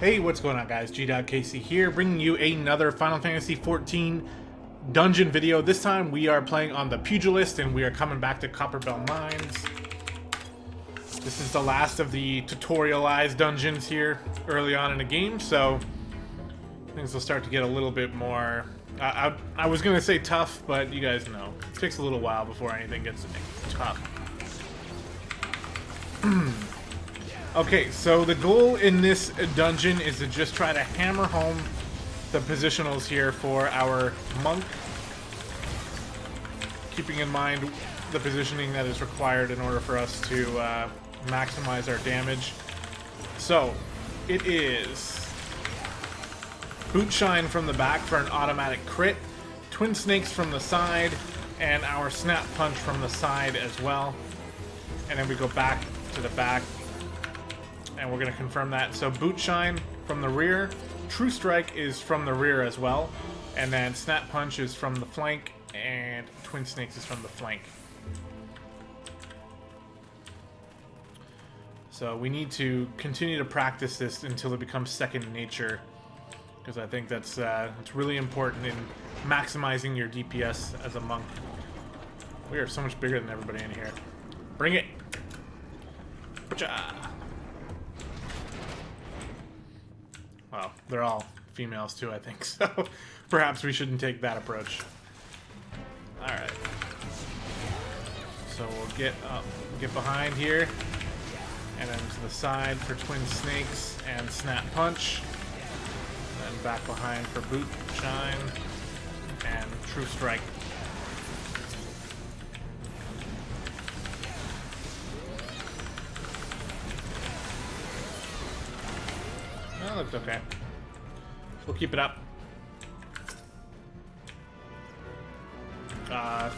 Hey, what's going on, guys? gdoggcasey here, bringing you another Final Fantasy XIV dungeon video. This time we are playing on the Pugilist, and we are coming back to Copperbell Mines. This is the last of the tutorialized dungeons here early on in the game, so things will start to get a little bit more... I was going to say tough, but you guys know. It takes a little while before anything gets tough. Okay, so the goal in this dungeon is to just try to hammer home the positionals here for our monk, keeping in mind the positioning that is required in order for us to maximize our damage. So, it is Boot Shine from the back for an automatic crit, Twin Snakes from the side, and our Snap Punch from the side as well. And then we go back to the back. And we're going to confirm that. So Boot Shine from the rear, True Strike is from the rear as well, and then Snap Punch is from the flank, and Twin Snakes is from the flank. So we need to continue to practice this until it becomes second nature, because I think that's it's really important in maximizing your DPS as a monk. We are so much bigger than everybody in here. Bring it! Pacha! Well, they're all females too, I think, so perhaps we shouldn't take that approach. Alright. So we'll get behind here, and then to the side for Twin Snakes and Snap Punch, and then back behind for Boot Shine and True Strike. That looked okay. We'll keep it up. There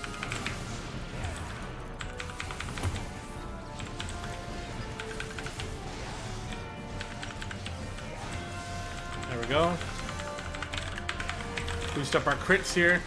we go. Boost up our crits here.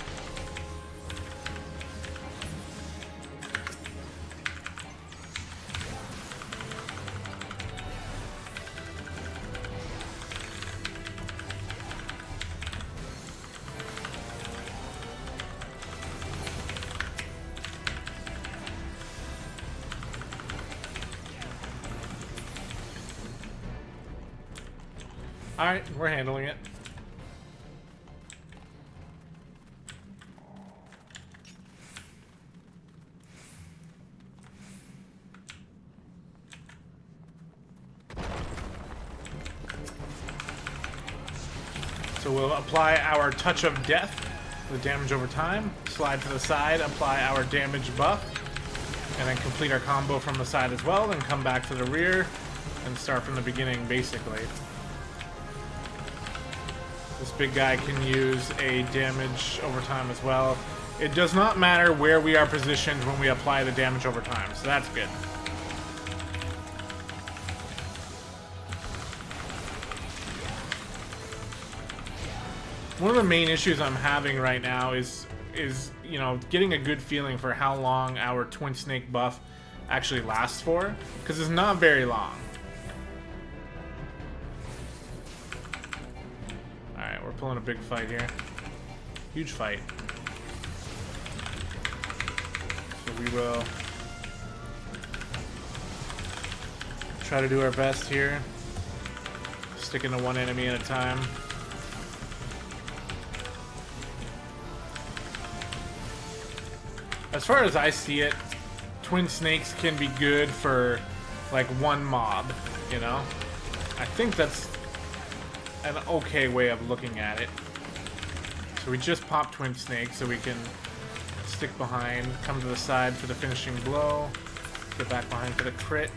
Alright, we're handling it. So we'll apply our Touch of Death, the damage over time, slide to the side, apply our damage buff, and then complete our combo from the side as well, then come back to the rear and start from the beginning, basically. This big guy can use a damage over time as well. It does not matter where we are positioned when we apply the damage over time, so that's good. One of the main issues I'm having right now is you know, getting a good feeling for how long our Twin Snake buff actually lasts for, because it's not very long. We're pulling a big fight here. Huge fight. So we will try to do our best here. Sticking to one enemy at a time. As far as I see it, Twin Snakes can be good for like one mob, you know? I think that's an okay way of looking at it. So we just pop Twin Snake so we can stick behind, come to the side for the finishing blow, get back behind for the crit.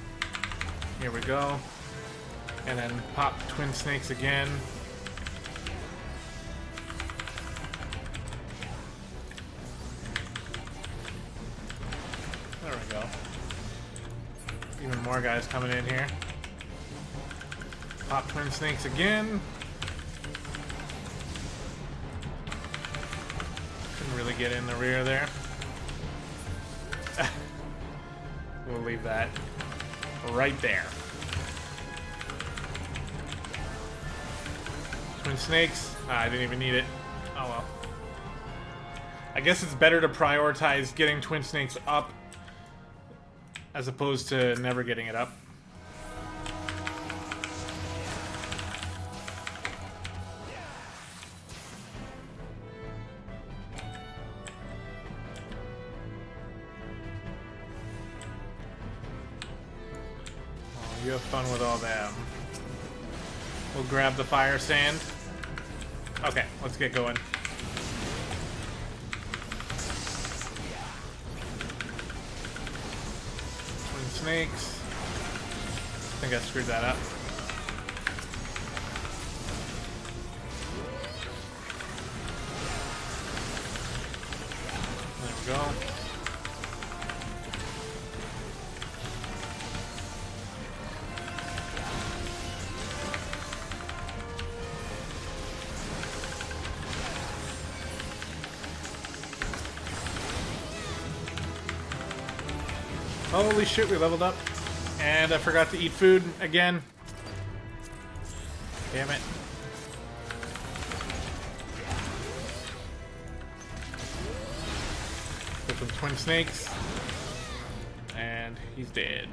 Here we go. And then pop Twin Snakes again. There we go. Even more guys coming in here. Pop Twin Snakes again. Couldn't really get in the rear there. We'll leave that right there. Twin snakes. I didn't even need it. Oh well. I guess it's better to prioritize getting twin snakes up as opposed to never getting it up. Oh, you have fun with all them. We'll grab the fire sand. Okay, let's get going. Twin snakes. I think I screwed that up. There we go. Holy shit, we leveled up. And I forgot to eat food again. Damn it. Put some twin snakes. And he's dead.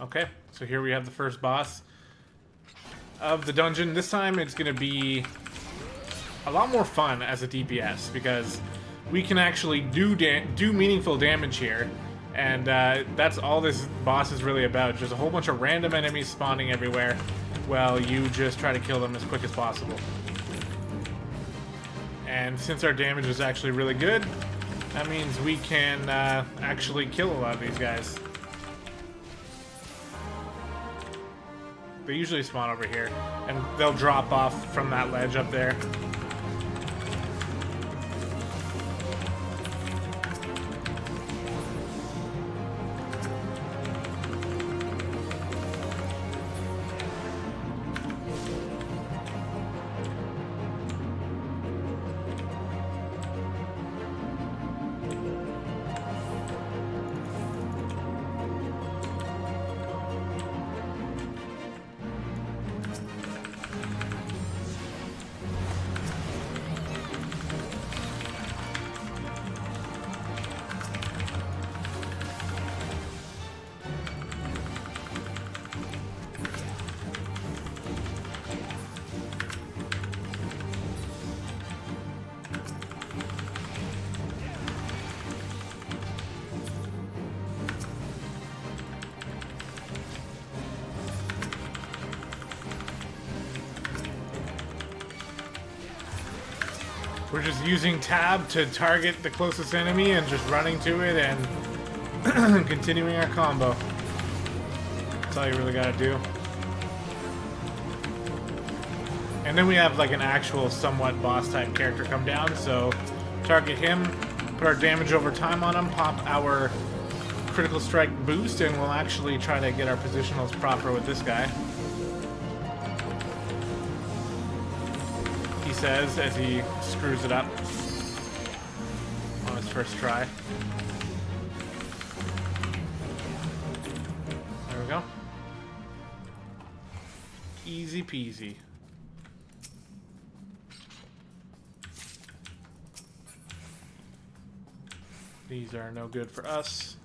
Okay, so here we have the first boss of the dungeon. This time it's going to be a lot more fun as a DPS because we can actually do meaningful damage here, and that's all this boss is really about. Just a whole bunch of random enemies spawning everywhere while you just try to kill them as quick as possible. And since our damage is actually really good, that means we can actually kill a lot of these guys. They usually spawn over here, and they'll drop off from that ledge up there. We're just using tab to target the closest enemy and just running to it and continuing our combo. That's all you really gotta do. And then we have like an actual somewhat boss type character come down, so target him, put our damage over time on him, pop our critical strike boost, and we'll actually try to get our positionals proper with this guy. Says as he screws it up on his first try. There we go. Easy peasy. These are no good for us.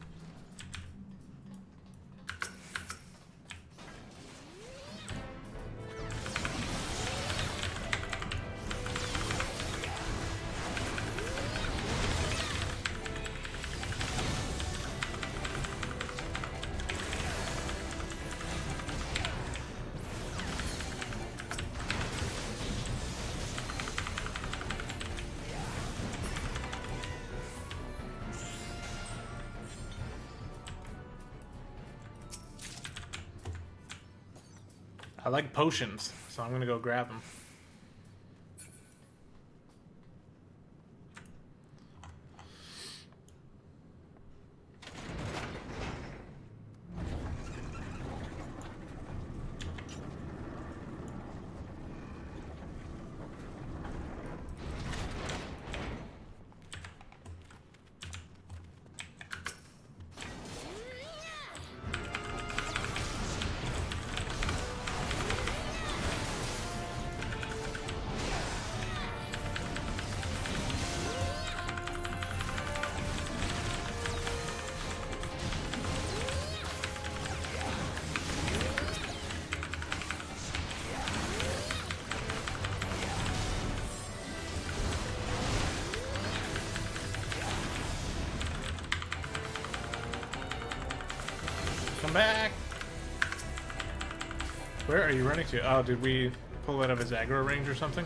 I like potions, so I'm gonna go grab them. Come back! Where are you running to? Oh, did we pull out of his aggro range or something?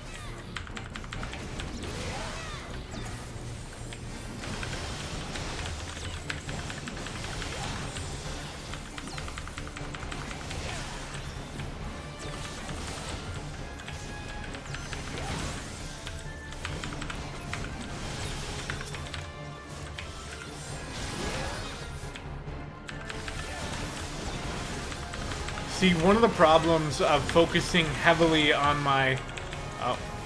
See, one of the problems of focusing heavily on my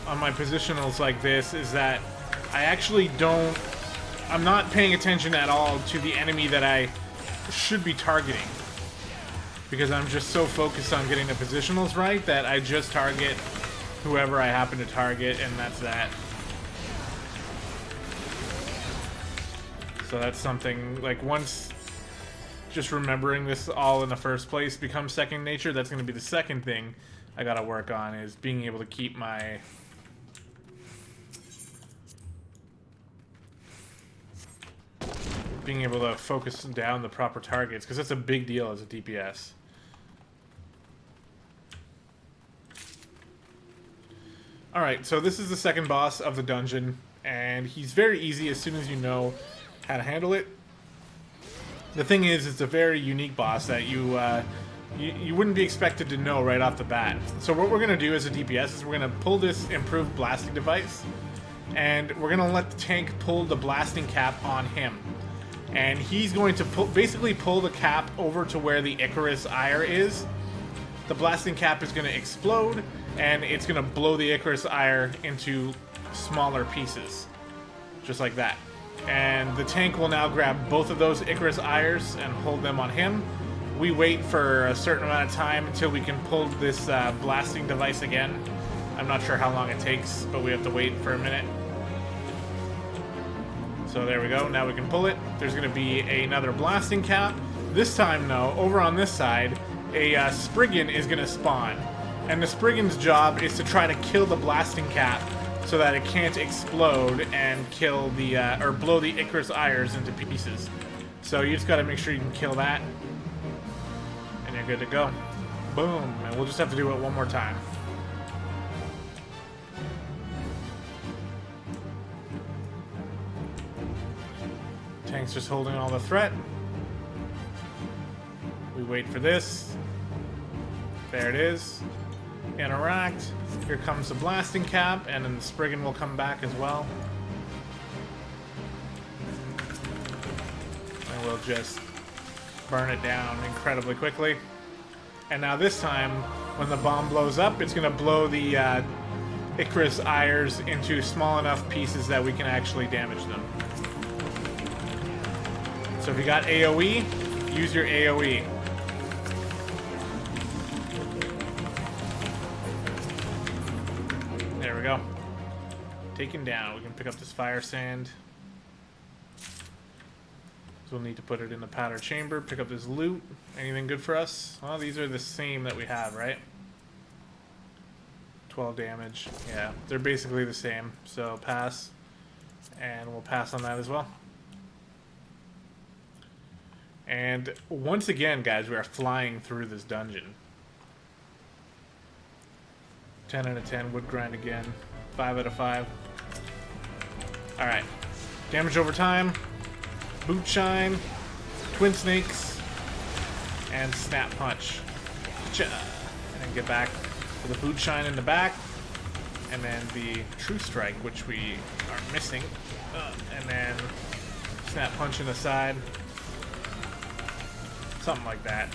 positionals like this is that I actually I'm not paying attention at all to the enemy that I should be targeting, because I'm just so focused on getting the positionals right that I just target whoever I happen to target, and that's that. So that's something, like, once just remembering this all in the first place becomes second nature, that's going to be the second thing I gotta work on, is being able to keep my... being able to focus down the proper targets, because that's a big deal as a DPS. Alright, so this is the second boss of the dungeon, and he's very easy as soon as you know how to handle it. The thing is, it's a very unique boss that you wouldn't be expected to know right off the bat. So what we're going to do as a DPS is we're going to pull this improved blasting device, and we're going to let the tank pull the blasting cap on him. And he's going to basically pull the cap over to where the Icarus Ire is. The blasting cap is going to explode, and it's going to blow the Icarus Ire into smaller pieces. Just like that. And the tank will now grab both of those Icarus Ires and hold them on him. We wait for a certain amount of time until we can pull this blasting device again. I'm not sure how long it takes, but we have to wait for a minute. So there we go, now we can pull it. There's going to be another blasting cap. This time, though, over on this side, a Spriggan is going to spawn. And the Spriggan's job is to try to kill the blasting cap so that it can't explode and kill the, or blow the Icarus Ires into pieces. So you just gotta make sure you can kill that, and you're good to go. Boom, and we'll just have to do it one more time. Tank's just holding all the threat. We wait for this. There it is. Interact. Here comes the blasting cap, and then the Spriggan will come back as well. And we'll just burn it down incredibly quickly. And now this time, when the bomb blows up, it's going to blow the Icarus Ires into small enough pieces that we can actually damage them. So if you got AoE, use your AoE. There we go. Taken down. We can pick up this fire sand. So we'll need to put it in the powder chamber. Pick up this loot. Anything good for us? Well, these are the same that we have, right? 12 damage. Yeah, they're basically the same. So pass. And we'll pass on that as well. And once again, guys, we are flying through this dungeon. 10 out of 10, wood grind again. 5 out of 5. Alright. Damage over time. Boot shine. Twin snakes. And snap punch. And then get back to the boot shine in the back. And then the true strike, which we are missing. And then snap punch in the side. Something like that.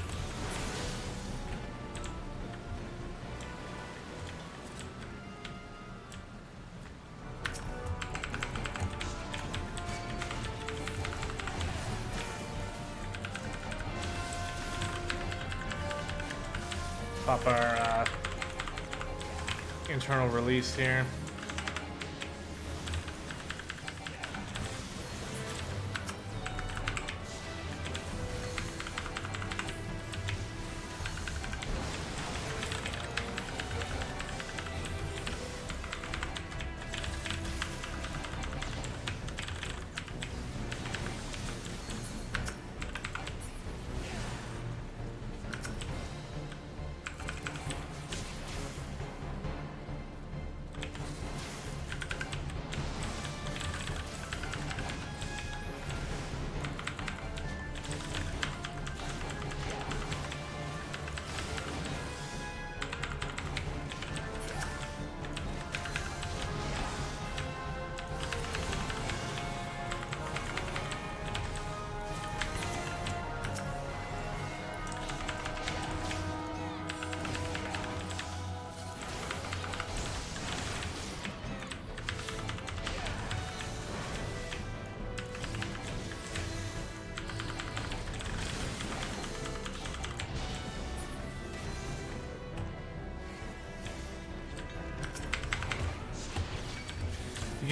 Pop our internal release here.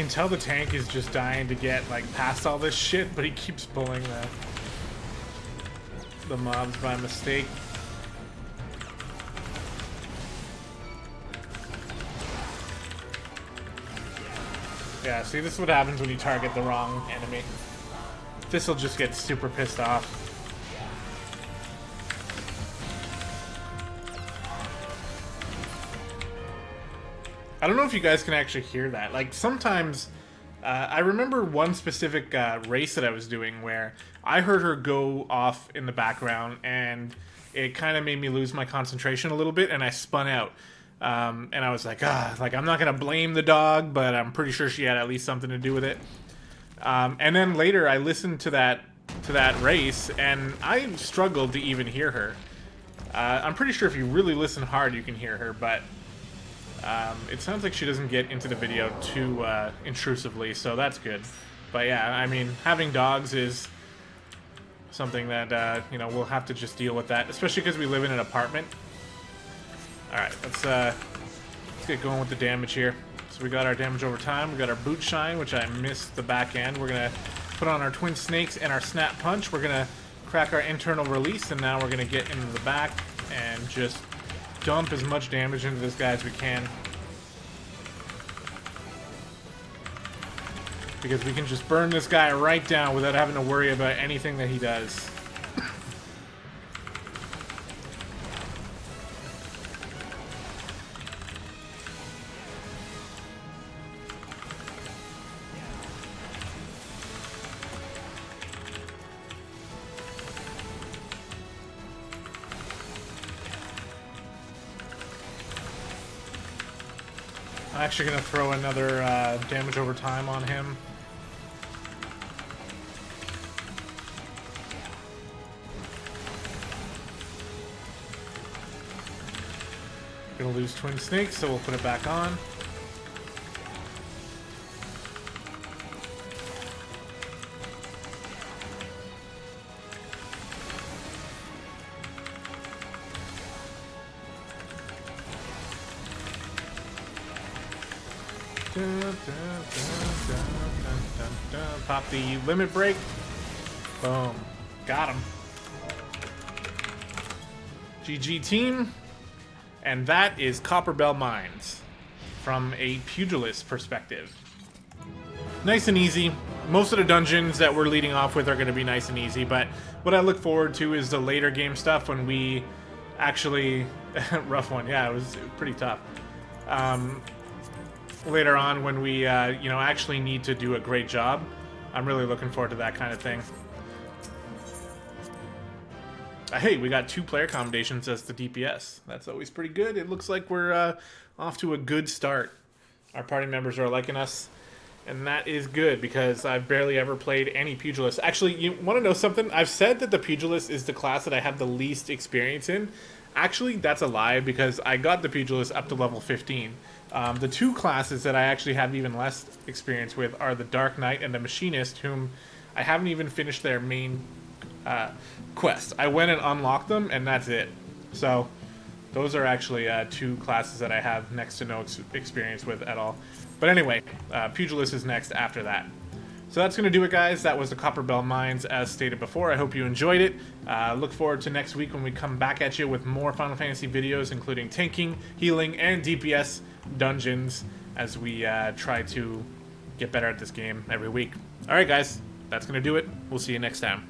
can tell the tank is just dying to get like past all this shit, but he keeps pulling the mobs by mistake. Yeah, see, this is what happens when you target the wrong enemy. This'll just get super pissed off. I don't know if you guys can actually hear that. Like, sometimes, I remember one specific race that I was doing where I heard her go off in the background, and it kind of made me lose my concentration a little bit, and I spun out. And I was like, like, I'm not going to blame the dog, but I'm pretty sure she had at least something to do with it. And then later, I listened to that race, and I struggled to even hear her. I'm pretty sure if you really listen hard, you can hear her, but it sounds like she doesn't get into the video too intrusively, so that's good. But yeah, I mean, having dogs is something that, you know, we'll have to just deal with that, especially because we live in an apartment. Alright, let's get going with the damage here. So we got our damage over time, we got our boot shine, which I missed the back end. We're going to put on our twin snakes and our snap punch. We're going to crack our internal release, and now we're going to get into the back and just dump as much damage into this guy as we can. Because we can just burn this guy right down without having to worry about anything that he does. I'm actually going to throw another damage over time on him. Gonna lose twin snakes, so we'll put it back on. Pop the limit break. Boom. Got him. GG team. And that is Copperbell Mines from a Pugilist perspective. Nice and easy. Most of the dungeons that we're leading off with are going to be nice and easy, but what I look forward to is the later game stuff when we actually... rough one, yeah, it was pretty tough. Later on when we, you know, actually need to do a great job. I'm really looking forward to that kind of thing. Hey, we got 2 player commendations as the DPS. That's always pretty good. It looks like we're off to a good start. Our party members are liking us, and that is good because I've barely ever played any Pugilist. Actually, you want to know something? I've said that the Pugilist is the class that I have the least experience in. Actually, that's a lie because I got the Pugilist up to level 15. The 2 classes that I actually have even less experience with are the Dark Knight and the Machinist, whom I haven't even finished their main quest. I went and unlocked them, and that's it. So those are actually 2 classes that I have next to no experience with at all. But anyway, Pugilist is next after that. So that's going to do it, guys. That was the Copperbell Mines, as stated before. I hope you enjoyed it. Look forward to next week when we come back at you with more Final Fantasy videos, including tanking, healing, and DPS dungeons, as we try to get better at this game every week. Alright, guys. That's going to do it. We'll see you next time.